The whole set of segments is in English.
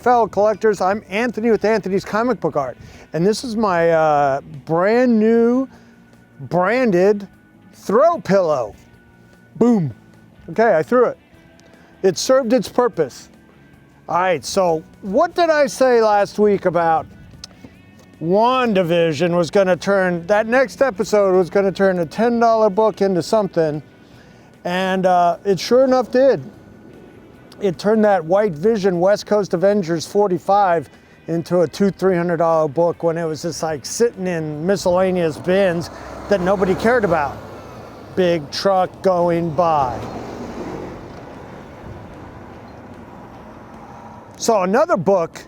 fellow collectors. I'm Anthony with Anthony's Comic Book Art, and this is my brand new branded throw pillow. Boom. Okay, I threw it. It served its purpose. All right, so what did I say last week about WandaVision was going to turn, that next episode was going to turn a $10 book into something, and it sure enough did. It turned that White Vision West Coast Avengers 45 into a $200-300 book when it was just like sitting in miscellaneous bins that nobody cared about. Big truck going by. So another book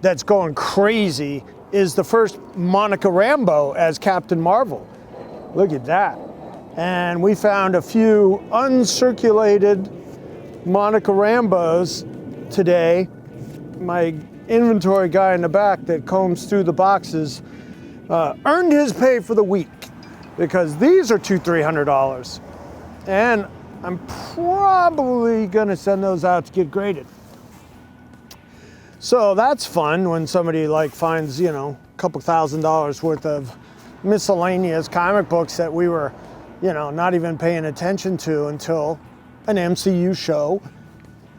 that's going crazy is the first Monica Rambeau as Captain Marvel. Look at that. And we found a few uncirculated Monica Rambeaus today. My inventory guy in the back that combs through the boxes earned his pay for the week because these are $200-300. And I'm probably gonna send those out to get graded. So that's fun when somebody like finds, you know, a couple $1,000s worth of miscellaneous comic books that we were, you know, not even paying attention to until an MCU show,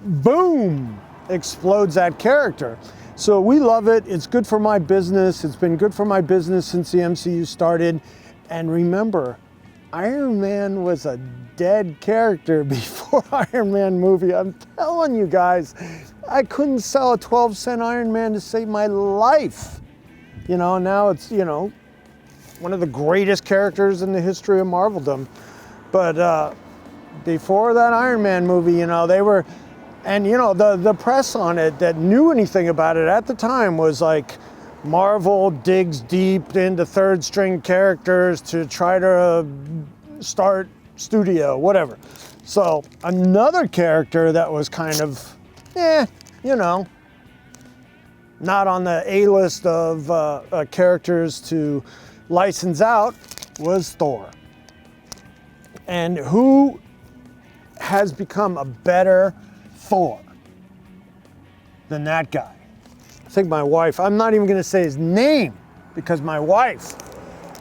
boom, explodes that character. So we love it. It's good for my business. It's been good for my business since the MCU started. And remember, Iron Man was a dead character before Iron Man movie. I'm telling you guys, I couldn't sell a 12-cent Iron Man to save my life. You know, now it's, you know, one of the greatest characters in the history of Marveldom. But before that Iron Man movie, you know, they were, and you know, the press on it that knew anything about it at the time was like, Marvel digs deep into third string characters to try to start studio, whatever. So another character that was kind of, you know, not on the A-list of characters to license out was Thor. And who has become a better Thor than that guy? I think my wife, I'm not even gonna say his name because my wife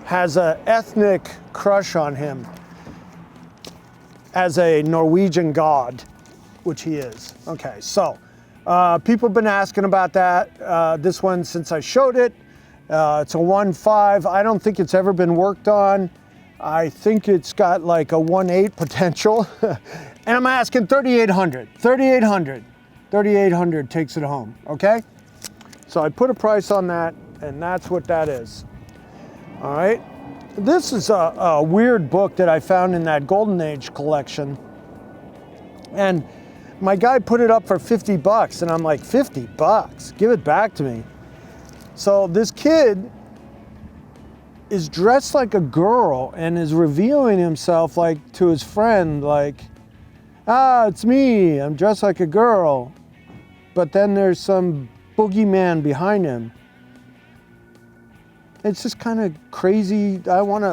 has an ethnic crush on him as a Norwegian god, which he is. Okay, so people have been asking about that. This one, since I showed it, it's a 1.5. I don't think it's ever been worked on. I think it's got like a 1.8 potential. And I'm asking $3,800. $3,800 takes it home, okay? So I put a price on that, and that's what that is. All right. This is a weird book that I found in that Golden Age collection. And my guy put it up for $50, and I'm like, $50? Give it back to me. So this kid is dressed like a girl and is revealing himself like to his friend, like, it's me, I'm dressed like a girl. But then there's some boogeyman behind him. It's just kind of crazy.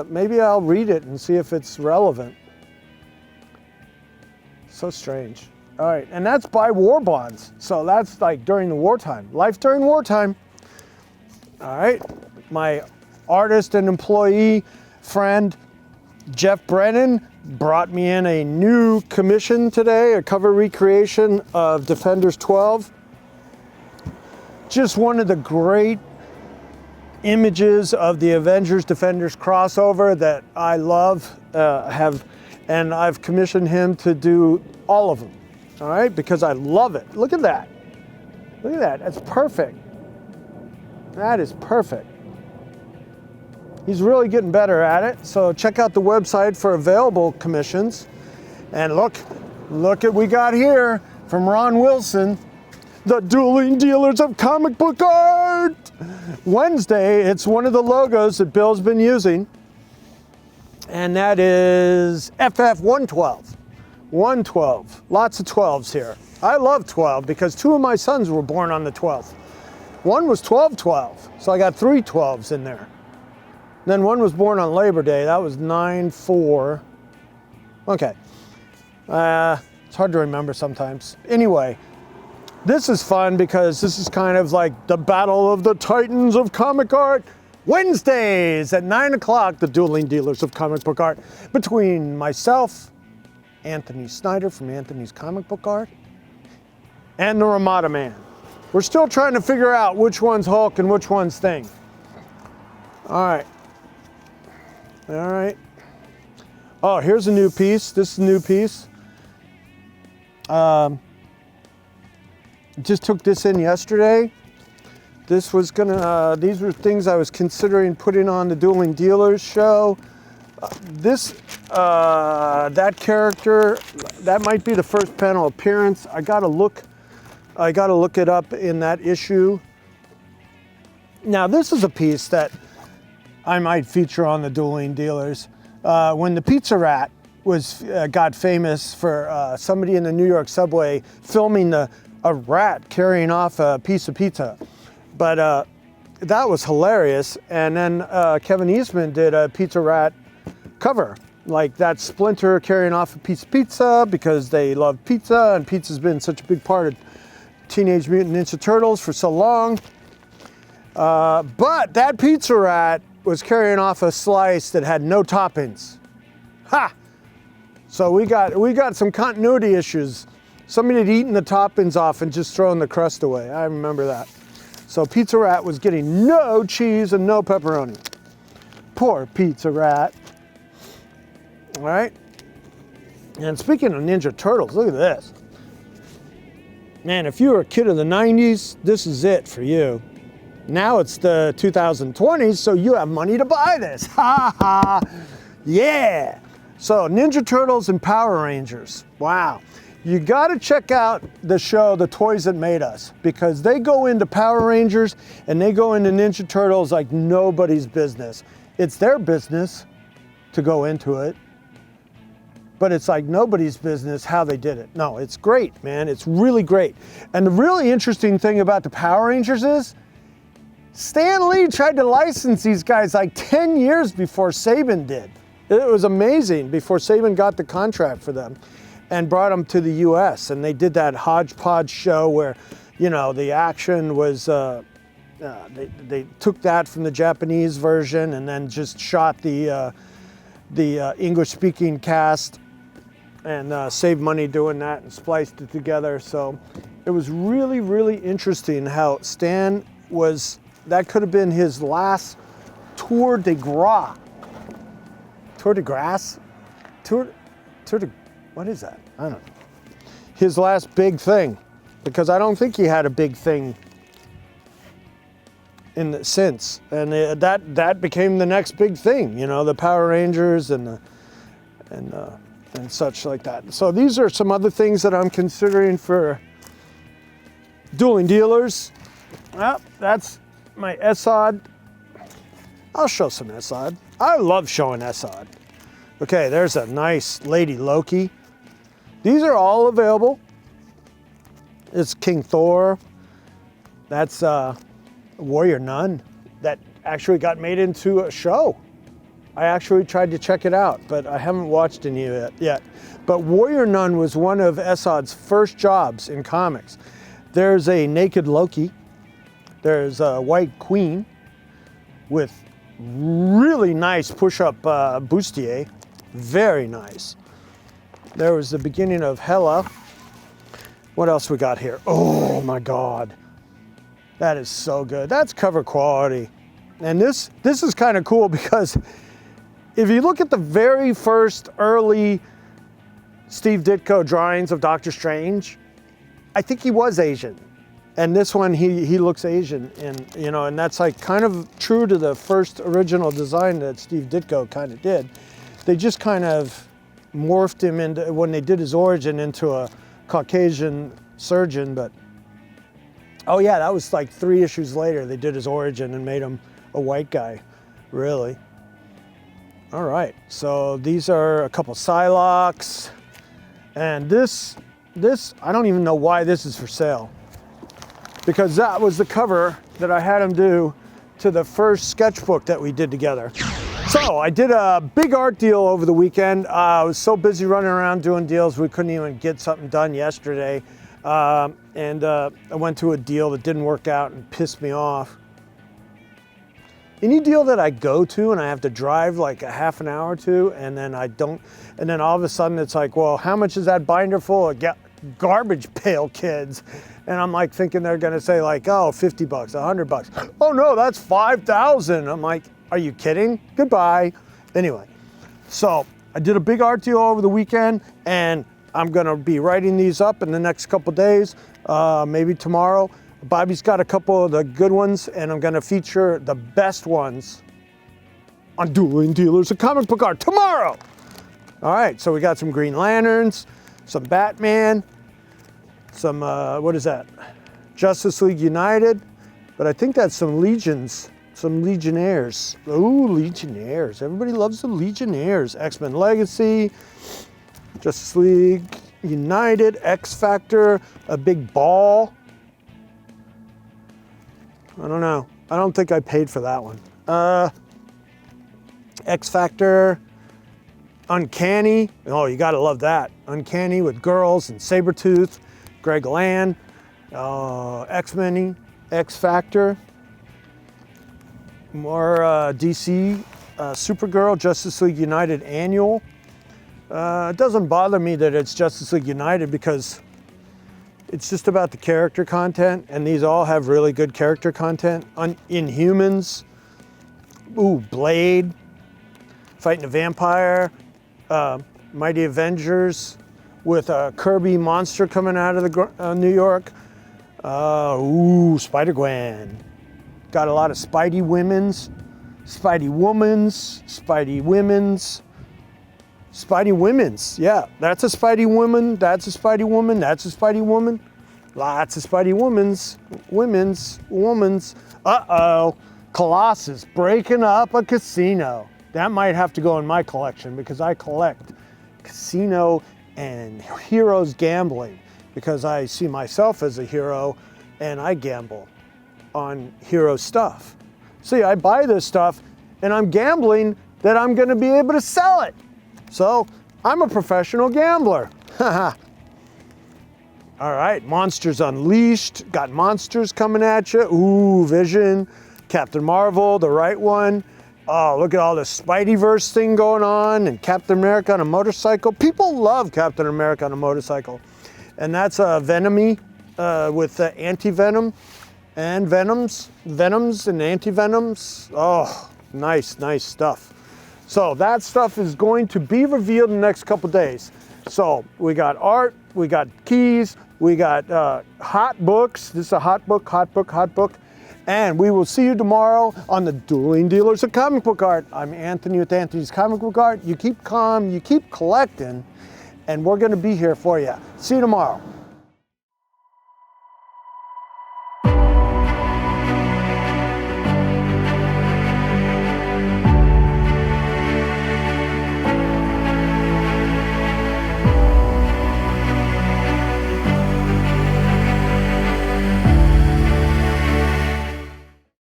Maybe I'll read it and see if it's relevant. So strange. All right, and that's by War Bonds. So that's like during the wartime, life during wartime. All right, my artist and employee friend, Jeff Brennan, brought me in a new commission today, a cover recreation of Defenders 12. Just one of the great images of the Avengers Defenders crossover that I love, and I've commissioned him to do all of them, all right, because I love it. Look at that. Look at that. That's perfect. That is perfect. He's really getting better at it, so check out the website for available commissions. And look at we got here from Ron Wilson, the Dueling Dealers of Comic Book Art. Wednesday, it's one of the logos that Bill's been using, and that is FF112. 112. Lots of 12s here. I love 12 because two of my sons were born on the 12th. One was 12/12, so I got 3 12s in there. Then one was born on Labor Day. That was 9/4. Okay. It's hard to remember sometimes. Anyway, This is fun because this is kind of like the battle of the titans of comic art. Wednesdays at 9 o'clock, the dueling dealers of comic book art, between myself, Anthony Snyder from Anthony's Comic Book Art, and the Romita-man. We're still trying to figure out which one's Hulk and which one's Thing. All right. All right. Oh, here's a new piece. This is a new piece. Just took this in yesterday. This was gonna, these were things I was considering putting on the Dueling Dealers show. That character, that might be the first panel appearance. I gotta look it up in that issue. Now this is a piece that I might feature on the Dueling Dealers. When the Pizza Rat got famous for somebody in the New York subway filming a rat carrying off a piece of pizza. But that was hilarious. And then Kevin Eastman did a Pizza Rat cover, like that Splinter carrying off a piece of pizza because they love pizza, and pizza's been such a big part of Teenage Mutant Ninja Turtles for so long. But that Pizza Rat was carrying off a slice that had no toppings. Ha! So we got some continuity issues. Somebody had eaten the toppings off and just thrown the crust away. I remember that. So Pizza Rat was getting no cheese and no pepperoni. Poor Pizza Rat. All right. And speaking of Ninja Turtles, look at this. Man, if you were a kid of the 90s, this is it for you. Now it's the 2020s, so you have money to buy this. Ha ha. Yeah. So Ninja Turtles and Power Rangers. Wow. You got to check out the show, The Toys That Made Us, because they go into Power Rangers and they go into Ninja Turtles like nobody's business. It's their business to go into it, but it's like nobody's business how they did it. No, it's great, man. It's really great. And the really interesting thing about the Power Rangers is Stan Lee tried to license these guys like 10 years before Saban did. It was amazing before Saban got the contract for them and brought them to the US. And they did that hodgepodge show where, you know, the action was, they took that from the Japanese version and then just shot the English-speaking cast and saved money doing that and spliced it together. So it was really, really interesting how Stan was, that could have been his last tour de grace. Tour de grace? Tour de, what is that? I don't know. His last big thing, because I don't think he had a big thing since, and that became the next big thing. You know, the Power Rangers and such like that. So these are some other things that I'm considering for Dueling Dealers. Well, that's my Esod. I'll show some Esod. I love showing Esod. Okay, there's a nice Lady Loki. These are all available. It's King Thor. That's Warrior Nun that actually got made into a show. I actually tried to check it out, but I haven't watched any of it yet. But Warrior Nun was one of Esod's first jobs in comics. There's a naked Loki. There's a White Queen with really nice push-up bustier. Very nice. There was the beginning of Hela. What else we got here? Oh my God. That is so good. That's cover quality. And this is kind of cool because if you look at the very first early Steve Ditko drawings of Doctor Strange, I think he was Asian. And this one, he looks Asian, and you know, and that's like kind of true to the first original design that Steve Ditko kind of did. They just kind of morphed him into, when they did his origin, into a Caucasian surgeon, but oh yeah, that was like 3 issues later. They did his origin and made him a white guy, really. All right, so these are a couple Psylocks, and this, I don't even know why this is for sale, because that was the cover that I had him do to the first sketchbook that we did together. So I did a big art deal over the weekend. I was so busy running around doing deals, we couldn't even get something done yesterday. And I went to a deal that didn't work out and pissed me off. Any deal that I go to and I have to drive like a half an hour to, and then I don't, and then all of a sudden it's like, well, how much is that binder full of garbage pail kids? And I'm like thinking they're gonna say like, oh, 50 bucks, 100 bucks. Oh no, that's 5,000. I'm like, are you kidding? Goodbye. Anyway, so I did a big art deal over the weekend, and I'm gonna be writing these up in the next couple days, maybe tomorrow. Bobby's got a couple of the good ones, and I'm gonna feature the best ones on Dueling Dealers of Comic Book Art tomorrow. All right, so we got some Green Lanterns, some Batman, some, what is that? Justice League United, but I think that's some Legions, some Legionnaires. Ooh, Legionnaires, everybody loves the Legionnaires. X-Men Legacy, Justice League United, X-Factor, a big ball. I don't know. I don't think I paid for that one. X-Factor, Uncanny. Oh, you gotta love that. Uncanny with girls and Sabretooth, Greg Land, X-Men, X-Factor. More DC, Supergirl, Justice League United Annual. It doesn't bother me that it's Justice League United because it's just about the character content, and these all have really good character content. Inhumans, ooh, Blade, fighting a vampire, Mighty Avengers with a Kirby monster coming out of the New York. Ooh, Spider-Gwen. Got a lot of Spidey Women's, Spidey Woman's, Spidey Women's. Spidey Women's, yeah, that's a Spidey Woman, that's a Spidey Woman, that's a Spidey Woman. Lots of Spidey Women's. Uh-oh, Colossus breaking up a casino. That might have to go in my collection because I collect casino and heroes gambling because I see myself as a hero and I gamble on hero stuff. See, I buy this stuff and I'm gambling that I'm gonna be able to sell it. So, I'm a professional gambler. Haha. All right, Monsters Unleashed. Got monsters coming at you. Ooh, Vision, Captain Marvel, the right one. Oh, look at all the Spideyverse thing going on, and Captain America on a motorcycle. People love Captain America on a motorcycle. And that's Venomy with anti-venom and venoms and anti-venoms. Oh, nice stuff. So that stuff is going to be revealed in the next couple days. So we got art, we got keys, we got hot books. This is a hot book. And we will see you tomorrow on the Dueling Dealers of Comic Book Art. I'm Anthony with Anthony's Comic Book Art. You keep calm, you keep collecting, and we're gonna be here for you. See you tomorrow.